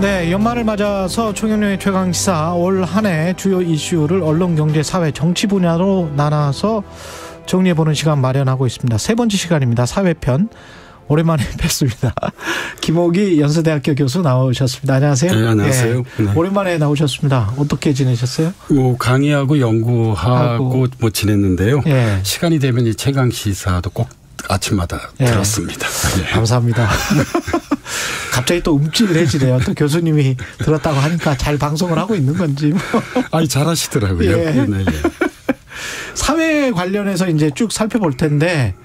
네, 연말을 맞아서 최경영의 최강시사 올 한 해 주요 이슈를 언론, 경제, 사회, 정치 분야로 나눠서 정리해보는 시간 마련하고 있습니다. 세 번째 시간입니다. 사회편. 오랜만에 뵙습니다. 김옥희 연세대학교 교수 나오셨습니다. 안녕하세요. 네, 안녕하세요. 네, 네. 오랜만에 나오셨습니다. 어떻게 지내셨어요? 뭐 강의하고 연구하고 뭐 지냈는데요. 네. 시간이 되면 이 최강시사도 꼭 아침마다 들었습니다. 네. 감사합니다. 갑자기 또 움찔해지네요. 또 교수님이 들었다고 하니까 잘 방송을 하고 있는 건지. 아니, 잘하시더라고요. 예. 네, 네. 사회 관련해서 이제 쭉 살펴볼 텐데,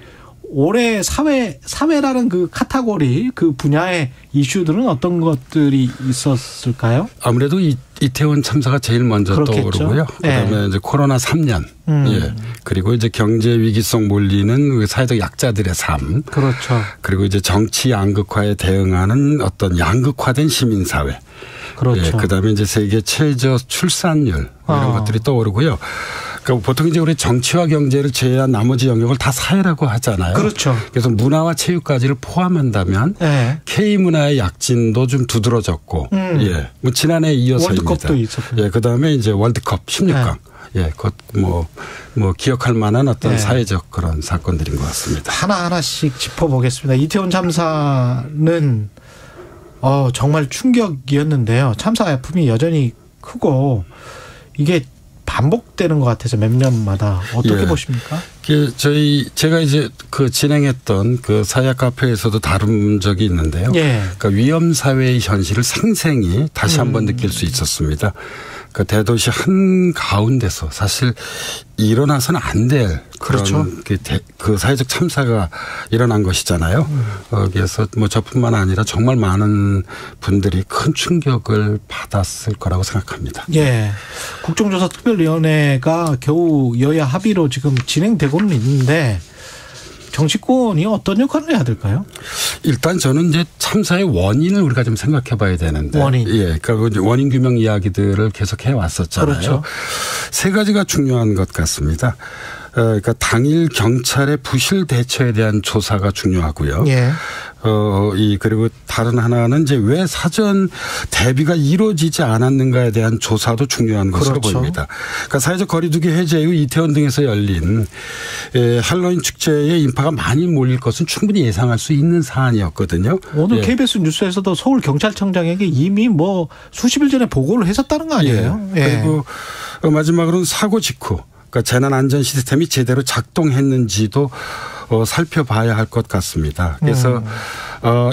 올해 사회라는 그 카테고리, 그 분야의 이슈들은 어떤 것들이 있었을까요? 아무래도 이태원 참사가 제일 먼저 그렇겠죠. 떠오르고요. 그다음에 네. 이제 코로나 3년. 예. 그리고 이제 경제 위기성 몰리는 사회적 약자들의 삶. 그렇죠. 그리고 이제 정치 양극화에 대응하는 어떤 양극화된 시민사회. 그렇죠. 예. 그다음에 이제 세계 최저 출산율 이런 것들이 떠오르고요. 그러니까 보통 이제 우리 정치와 경제를 제외한 나머지 영역을 다 사회라고 하잖아요. 그렇죠. 그래서 문화와 체육까지를 포함한다면 네. K 문화의 약진도 좀 두드러졌고, 예, 뭐 지난해 이어서입니다. 월드컵도 있었고, 예, 그다음에 이제 월드컵 16강, 네. 예, 그것 뭐 기억할 만한 어떤 사회적 그런 사건들인 것 같습니다. 하나 하나씩 짚어보겠습니다. 이태원 참사는 정말 충격이었는데요. 참사 아픔이 여전히 크고 이게 반복되는 것 같아서 몇 년마다 어떻게 보십니까? 제가 이제 그 진행했던 그 사회학 카페에서도 다룬 적이 있는데요. 예. 그러니까 위험 사회의 현실을 생생히 다시 한번 느낄 수 있었습니다. 그 대도시 한 가운데서 사실 일어나서는 안 될 그런 그렇죠. 그 사회적 참사가 일어난 것이잖아요. 거기에서 뭐 저뿐만 아니라 정말 많은 분들이 큰 충격을 받았을 거라고 생각합니다. 예. 국정조사 특별위원회가 겨우 여야 합의로 지금 진행되고는 있는데 정치권이 어떤 역할을 해야 될까요? 일단 저는 이제 참사의 원인을 우리가 좀 생각해 봐야 되는데. 원인. 예. 그러니까 원인 규명 이야기들을 계속 해 왔었잖아요. 그렇죠. 세 가지가 중요한 것 같습니다. 그러니까 당일 경찰의 부실 대처에 대한 조사가 중요하고요. 예. 그리고 다른 하나는 이제 왜 사전 대비가 이루어지지 않았는가에 대한 조사도 중요한 것으로 그렇죠. 보입니다. 그러니까 사회적 거리두기 해제 이후 이태원 등에서 열린 할로윈 축제에 인파가 많이 몰릴 것은 충분히 예상할 수 있는 사안이었거든요. 오늘 예. KBS 뉴스에서도 서울경찰청장에게 이미 뭐 수십 일 전에 보고를 했었다는 거 아니에요? 예. 그리고 마지막으로는 사고 직후 그러니까 재난안전 시스템이 제대로 작동했는지도 살펴봐야 할 것 같습니다. 그래서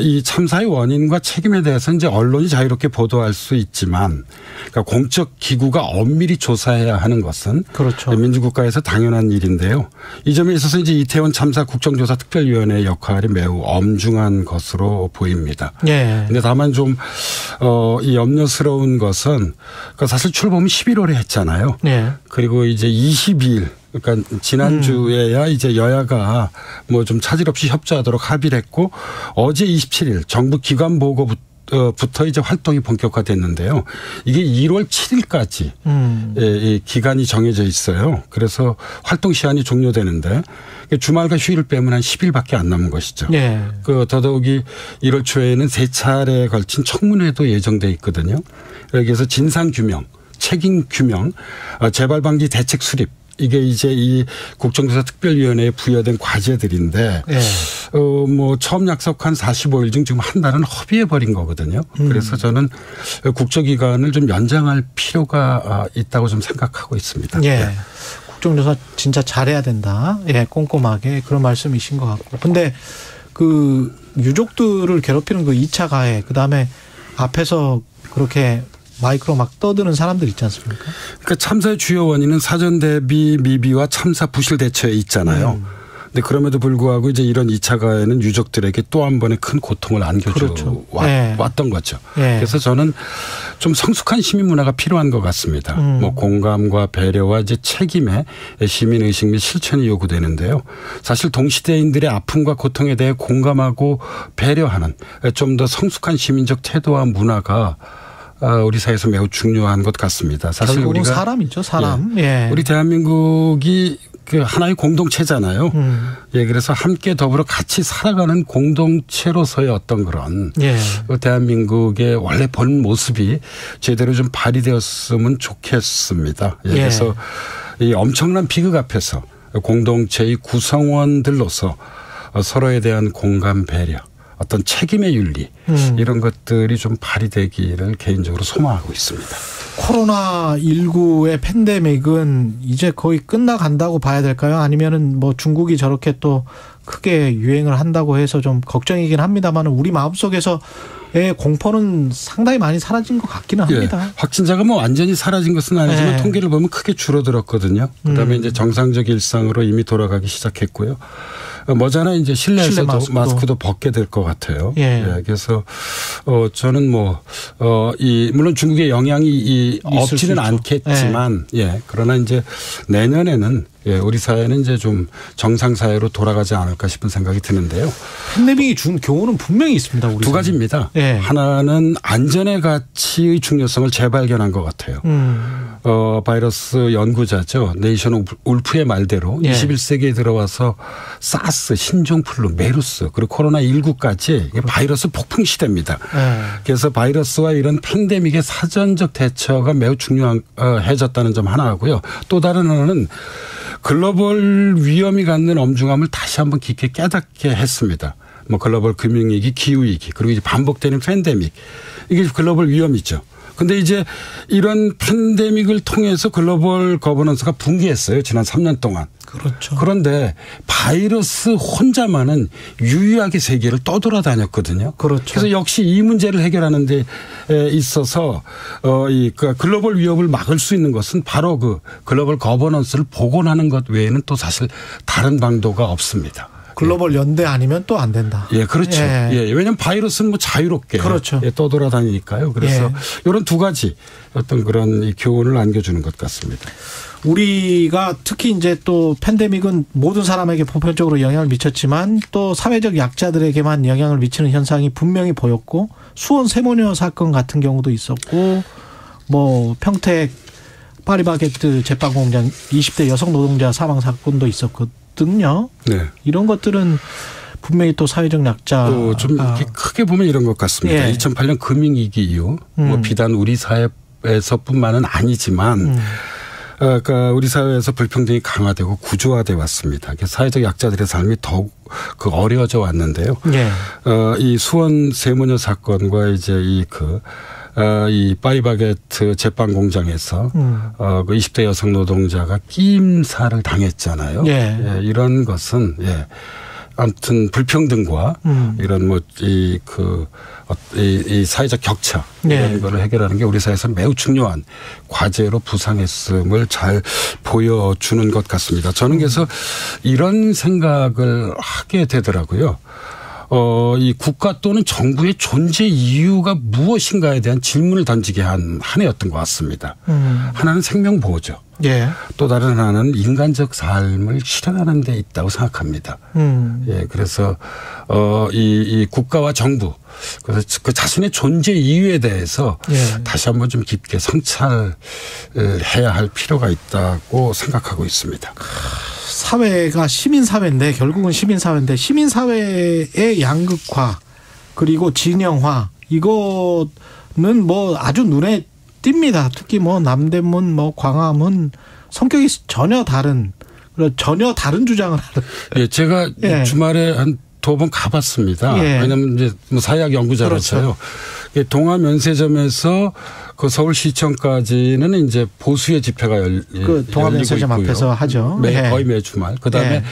이 참사의 원인과 책임에 대해서 이제 언론이 자유롭게 보도할 수 있지만, 그러니까 공적 기구가 엄밀히 조사해야 하는 것은 그렇죠. 민주국가에서 당연한 일인데요. 이 점에 있어서 이제 이태원 참사 국정조사 특별위원회의 역할이 매우 엄중한 것으로 보입니다. 예. 근데 다만 좀 이 염려스러운 것은 그러니까 사실 출범은 11월에 했잖아요. 예. 그리고 이제 22일. 그러니까 지난주에야 이제 여야가 뭐 좀 차질 없이 협조하도록 합의를 했고 어제 27일 정부 기관 보고부터 이제 활동이 본격화됐는데요. 이게 1월 7일까지 이 기간이 정해져 있어요. 그래서 활동 시한이 종료되는데 주말과 휴일을 빼면 한 10일밖에 안 남은 것이죠. 예. 더더욱이 1월 초에는 3차례에 걸친 청문회도 예정돼 있거든요. 여기에서 진상 규명, 책임 규명, 재발 방지 대책 수립 이게 이제 이 국정조사 특별위원회에 부여된 과제들인데, 뭐 처음 약속한 45일 중 지금 한 달은 허비해 버린 거거든요. 그래서 저는 국정기간을 좀 연장할 필요가 있다고 좀 생각하고 있습니다. 예. 네. 국정조사 진짜 잘해야 된다. 예, 꼼꼼하게 그런 말씀이신 것 같고. 근데 그 유족들을 괴롭히는 그 2차 가해, 그 다음에 앞에서 그렇게 마이크로 막 떠드는 사람들 있지 않습니까? 그러니까 참사의 주요 원인은 사전 대비 미비와 참사 부실 대처에 있잖아요. 근데 그럼에도 불구하고 이제 이런 2차 가해는 유족들에게 또 한 번의 큰 고통을 안겨줘 그렇죠. 왔던 거죠. 그래서 저는 좀 성숙한 시민 문화가 필요한 것 같습니다. 뭐 공감과 배려와 이제 책임의 시민 의식 및 실천이 요구되는데요. 사실 동시대인들의 아픔과 고통에 대해 공감하고 배려하는 좀 더 성숙한 시민적 태도와 문화가 우리 사회에서 매우 중요한 것 같습니다. 사실 결국은 우리가 사람이죠, 사람. 예. 우리 대한민국이 그 하나의 공동체잖아요. 예, 그래서 함께 더불어 같이 살아가는 공동체로서의 어떤 그런 예. 대한민국의 원래 본 모습이 제대로 좀 발휘되었으면 좋겠습니다. 예, 그래서 이 엄청난 비극 앞에서 공동체의 구성원들로서 서로에 대한 공감 배려, 어떤 책임의 윤리 이런 것들이 좀 발휘되기를 개인적으로 소망하고 있습니다. 코로나19의 팬데믹은 이제 거의 끝나간다고 봐야 될까요? 아니면은 뭐 중국이 저렇게 또 크게 유행을 한다고 해서 좀 걱정이긴 합니다만 우리 마음속에서의 공포는 상당히 많이 사라진 것 같기는 합니다. 예, 확진자가 뭐 완전히 사라진 것은 아니지만 통계를 보면 크게 줄어들었거든요. 그다음에 이제 정상적 일상으로 이미 돌아가기 시작했고요. 머지않아 이제 실내에서도 마스크도 벗게 될 것 같아요. 예. 예, 그래서 저는 물론 중국의 영향이 없지는 않겠지만, 예, 그러나 이제 내년에는 우리 사회는 이제 좀 정상 사회로 돌아가지 않을까 싶은 생각이 드는데요. 팬데믹이 준 교훈은 분명히 있습니다. 우리 두 가지입니다. 예. 하나는 안전의 가치의 중요성을 재발견한 것 같아요. 바이러스 연구자죠. 네이션 울프의 말대로 21세기에 들어와서 사스, 신종플루, 메르스 그리고 코로나19까지 바이러스 폭풍 시대입니다. 그래서 바이러스와 이런 팬데믹의 사전적 대처가 매우 중요해졌다는 점 하나 하고요. 또 다른 하나는 글로벌 위험이 갖는 엄중함을 다시 한번 깊게 깨닫게 했습니다. 뭐 글로벌 금융위기, 기후위기 그리고 이제 반복되는 팬데믹 이게 글로벌 위험이죠. 근데 이제 이런 팬데믹을 통해서 글로벌 거버넌스가 붕괴했어요. 지난 3년 동안. 그렇죠. 그런데 바이러스 혼자만은 유유하게 세계를 떠돌아다녔거든요. 그렇죠. 그래서 역시 이 문제를 해결하는 데 있어서 이 글로벌 위협을 막을 수 있는 것은 바로 그 글로벌 거버넌스를 복원하는 것 외에는 또 사실 다른 방도가 없습니다. 글로벌 연대 아니면 또 안 된다. 예, 그렇죠. 예. 예, 왜냐하면 바이러스는 뭐 자유롭게 그렇죠. 떠돌아다니니까요. 그래서 이런 두 가지 어떤 그런 교훈을 안겨주는 것 같습니다. 우리가 특히 이제 또 팬데믹은 모든 사람에게 보편적으로 영향을 미쳤지만 또 사회적 약자들에게만 영향을 미치는 현상이 분명히 보였고 수원 세모녀 사건 같은 경우도 있었고 뭐 평택 파리바게뜨 제빵공장 20대 여성 노동자 사망 사건도 있었거든요. 네. 이런 것들은 분명히 또 사회적 약자 좀 이렇게 크게 보면 이런 것 같습니다. 2008년 금융위기 이후 뭐 비단 우리 사회에서뿐만은 아니지만 그러니까 우리 사회에서 불평등이 강화되고 구조화돼 왔습니다. 사회적 약자들의 삶이 더욱 어려워져 왔는데요. 이 수원 세모녀 사건과 이제 이 파리바게뜨 제빵 공장에서 그 20대 여성 노동자가 끼임살을 당했잖아요. 이런 것은 아무튼 불평등과 이런 이 사회적 격차 이런 거를 해결하는 게 우리 사회에서 매우 중요한 과제로 부상했음을 잘 보여주는 것 같습니다. 저는 그래서 이런 생각을 하게 되더라고요. 이 국가 또는 정부의 존재 이유가 무엇인가에 대한 질문을 던지게 한 해였던 것 같습니다. 하나는 생명 보호죠. 또 다른 하나는 인간적 삶을 실현하는 데 있다고 생각합니다. 그래서 이 국가와 정부 그래서 그 자신의 존재 이유에 대해서 다시 한번 좀 깊게 성찰해야 할 필요가 있다고 생각하고 있습니다. 사회가 시민사회인데 결국은 시민사회인데 시민사회의 양극화 그리고 진영화 이거는 뭐 아주 눈에 띕니다. 특히 뭐 남대문 뭐 광화문 성격이 전혀 다른 주장을 하는. 제가 주말에 한 2번 가봤습니다. 왜냐하면 이제 뭐 사회학 연구자라서요. 그렇죠. 동아면세점에서 그 서울시청까지는 이제 보수의 집회가 그 동아면세점 앞에서 하죠. 거의 매 주말. 그다음에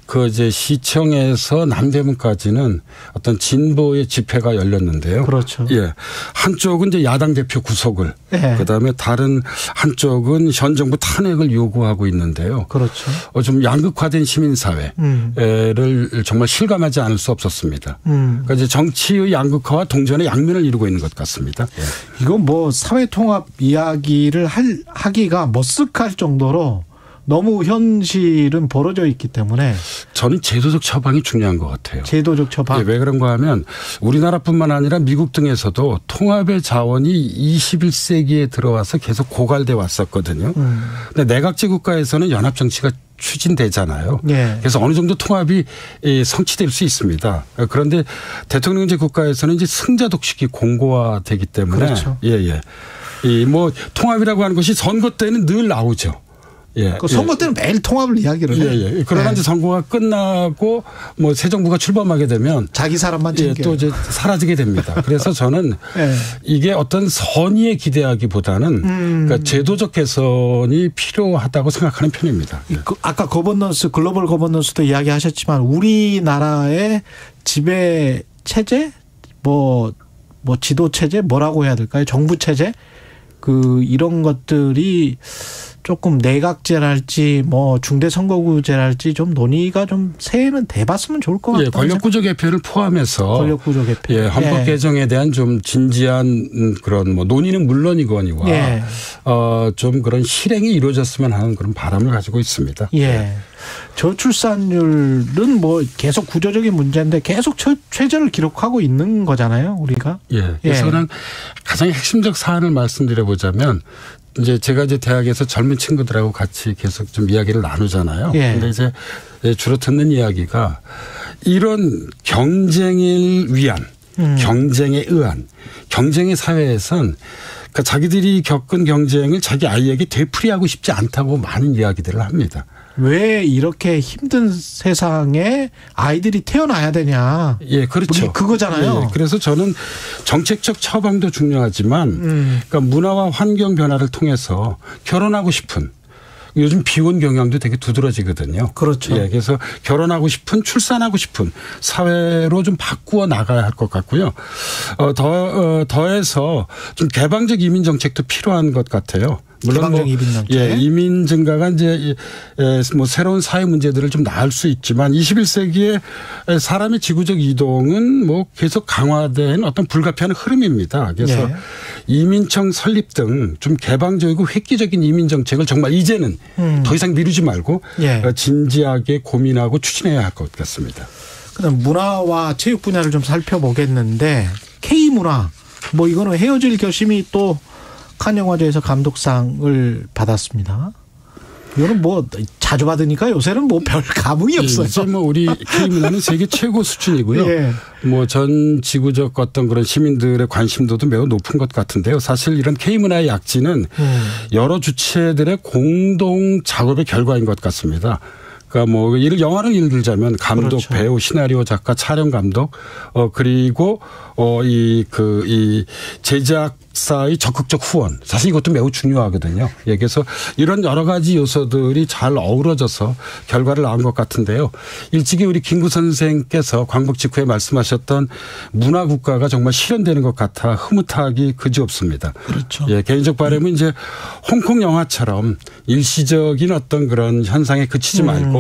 그 이제 시청에서 남대문까지는 어떤 진보의 집회가 열렸는데요. 그렇죠. 한쪽은 이제 야당 대표 구속을, 그다음에 다른 한쪽은 현 정부 탄핵을 요구하고 있는데요. 그렇죠. 좀 양극화된 시민사회를 정말 실감하지 않을 수 없었습니다. 그러니까 이제 정치의 양극화와 동전의 양면을 이루고 있는 것 같습니다. 이건 뭐 사회 통합 이야기를 하기가 머쓱할 정도로. 너무 현실은 벌어져 있기 때문에 저는 제도적 처방이 중요한 것 같아요. 제도적 처방. 왜 그런가 하면 우리나라뿐만 아니라 미국 등에서도 통합의 자원이 21세기에 들어와서 계속 고갈돼 왔었거든요. 근데 내각제 국가에서는 연합정치가 추진되잖아요. 예. 그래서 어느 정도 통합이 성취될 수 있습니다. 그런데 대통령제 국가에서는 이제 승자 독식이 공고화되기 때문에 그렇죠. 예. 이 뭐 통합이라고 하는 것이 선거 때는 늘 나오죠. 예. 그 선거 때는 매일 통합을 이야기를 해요. 예. 그러나 이제 선거가 끝나고 뭐 새 정부가 출범하게 되면 자기 사람만 챙겨요. 또 이제 사라지게 됩니다. 그래서 저는 이게 어떤 선의에 기대하기보다는 그러니까 제도적 개선이 필요하다고 생각하는 편입니다. 아까 거버넌스, 글로벌 거버넌스도 이야기하셨지만 우리나라의 지배 체제, 뭐 지도 체제, 뭐라고 해야 될까요? 정부 체제, 이런 것들이 조금 내각제랄지 뭐 중대선거구제랄지 좀 논의가 좀 새해는 돼봤으면 좋을 것 같아요. 예, 권력구조 개편을 포함해서 권력구조 개편. 예, 헌법 개정에 대한 좀 진지한 그런 뭐 논의는 물론이거니와 좀 그런 실행이 이루어졌으면 하는 그런 바람을 가지고 있습니다. 예. 저출산율은 뭐 계속 구조적인 문제인데 계속 최저를 기록하고 있는 거잖아요, 우리가. 예. 그래서 그냥 가장 핵심적 사안을 말씀드려보자면 이제 제가 이제 대학에서 젊은 친구들하고 같이 계속 좀 이야기를 나누잖아요. 근데 이제 주로 듣는 이야기가 이런 경쟁을 위한 경쟁에 의한 경쟁의 사회에선 그러니까 자기들이 겪은 경쟁을 자기 아이에게 되풀이하고 싶지 않다고 많은 이야기들을 합니다. 왜 이렇게 힘든 세상에 아이들이 태어나야 되냐. 예, 그렇죠. 그거잖아요. 예, 그래서 저는 정책적 처방도 중요하지만 그러니까 문화와 환경 변화를 통해서 결혼하고 싶은 요즘 비혼 경향도 되게 두드러지거든요. 그렇죠. 예, 그래서 결혼하고 싶은 출산하고 싶은 사회로 좀 바꾸어 나가야 할 것 같고요. 더해서 좀 개방적 이민 정책도 필요한 것 같아요. 물론 뭐 이민 증가가 이제 뭐 새로운 사회 문제들을 좀 나을 수 있지만 21세기에 사람의 지구적 이동은 뭐 계속 강화된 어떤 불가피한 흐름입니다. 그래서 이민청 설립 등 좀 개방적이고 획기적인 이민 정책을 정말 이제는 더 이상 미루지 말고 진지하게 고민하고 추진해야 할 것 같습니다. 그다음 문화와 체육 분야를 좀 살펴보겠는데 K문화 뭐 이거는 헤어질 결심이 또 칸 영화제에서 감독상을 받았습니다. 이거는 뭐 자주 받으니까 요새는 뭐 별 감흥이 없어요. 이제 뭐 우리 K문화는 세계 최고 수준이고요. 뭐 전 지구적 어떤 그런 시민들의 관심도도 매우 높은 것 같은데요. 사실 이런 K문화의 약진은 여러 주체들의 공동 작업의 결과인 것 같습니다. 그러니까 뭐 영화를 예를 들자면 감독, 그렇죠. 배우, 시나리오 작가, 촬영 감독, 그리고 이 제작사의 적극적 후원. 사실 이것도 매우 중요하거든요. 예, 그래서 이런 여러 가지 요소들이 잘 어우러져서 결과를 낳은 것 같은데요. 일찍이 우리 김구 선생께서 광복 직후에 말씀하셨던 문화 국가가 정말 실현되는 것 같아 흐뭇하기 그지없습니다. 그렇죠. 예, 개인적 바람은 이제 홍콩 영화처럼 일시적인 어떤 그런 현상에 그치지 말고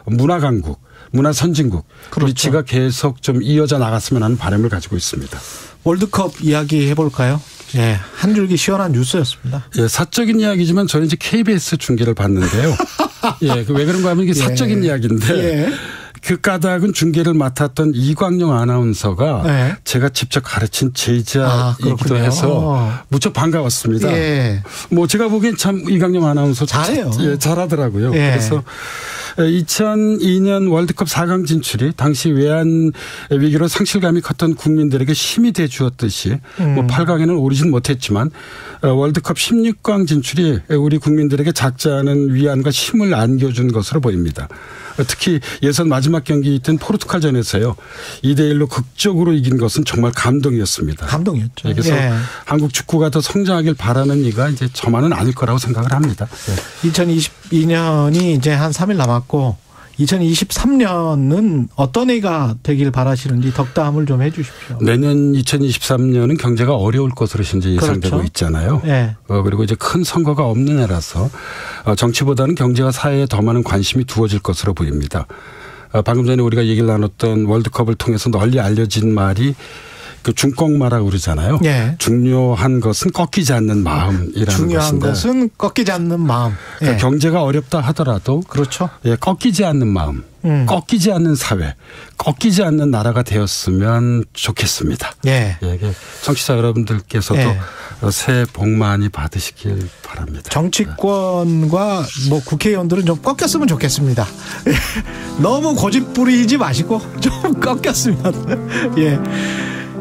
문화 강국, 문화 선진국 그렇죠. 위치가 계속 좀 이어져 나갔으면 하는 바람을 가지고 있습니다. 월드컵 이야기 해볼까요? 예, 한 줄기 시원한 뉴스였습니다. 예, 사적인 이야기지만 저는 이제 KBS 중계를 봤는데요. 예, 왜 그런가 하면 이게 사적인 이야기인데 그 까닭은 중계를 맡았던 이광용 아나운서가 제가 직접 가르친 제자이기도 해서 무척 반가웠습니다. 뭐 제가 보기엔 참 이광용 아나운서 잘해요. 잘하더라고요. 그래서 2002년 월드컵 4강 진출이 당시 외환 위기로 상실감이 컸던 국민들에게 힘이 돼 주었듯이 뭐 8강에는 오르진 못했지만 월드컵 16강 진출이 우리 국민들에게 작지 않은 위안과 힘을 안겨준 것으로 보입니다. 특히 예선 마지막 경기인 포르투갈전에서요. 2대1로 극적으로 이긴 것은 정말 감동이었습니다. 감동이었죠. 그래서 한국 축구가 더 성장하길 바라는 이가 이제 저만은 아닐 거라고 생각을 합니다. 2022년이 이제 한 3일 남았고 2023년은 어떤 해가 되길 바라시는지 덕담을 좀 해 주십시오. 내년 2023년은 경제가 어려울 것으로 현재 예상되고 그렇죠? 있잖아요. 그리고 이제 큰 선거가 없는 해라서 정치보다는 경제와 사회에 더 많은 관심이 두어질 것으로 보입니다. 방금 전에 우리가 얘기를 나눴던 월드컵을 통해서 널리 알려진 말이 그 중꺾마라고 그러잖아요. 예. 중요한 것은 꺾이지 않는 마음이라는 중요한 것인데. 것은 꺾이지 않는 마음. 예. 그러니까 경제가 어렵다 하더라도 그렇죠. 예, 꺾이지 않는 마음, 꺾이지 않는 사회, 꺾이지 않는 나라가 되었으면 좋겠습니다. 예. 예, 청취자 여러분들께서도 예. 새해 복 많이 받으시길 바랍니다. 정치권과 뭐 국회의원들은 좀 꺾였으면 좋겠습니다. 너무 고집 부리지 마시고 좀 꺾였으면. 예.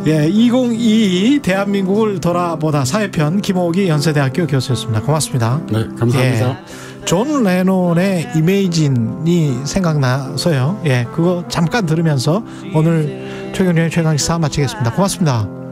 예, 2022 대한민국을 돌아보다 사회편 김옥이 연세대학교 교수였습니다. 고맙습니다. 네, 감사합니다. 예. 존 레논의 이메이진이 생각나서요. 예, 그거 잠깐 들으면서 오늘 최경영의 최강시사 마치겠습니다. 고맙습니다.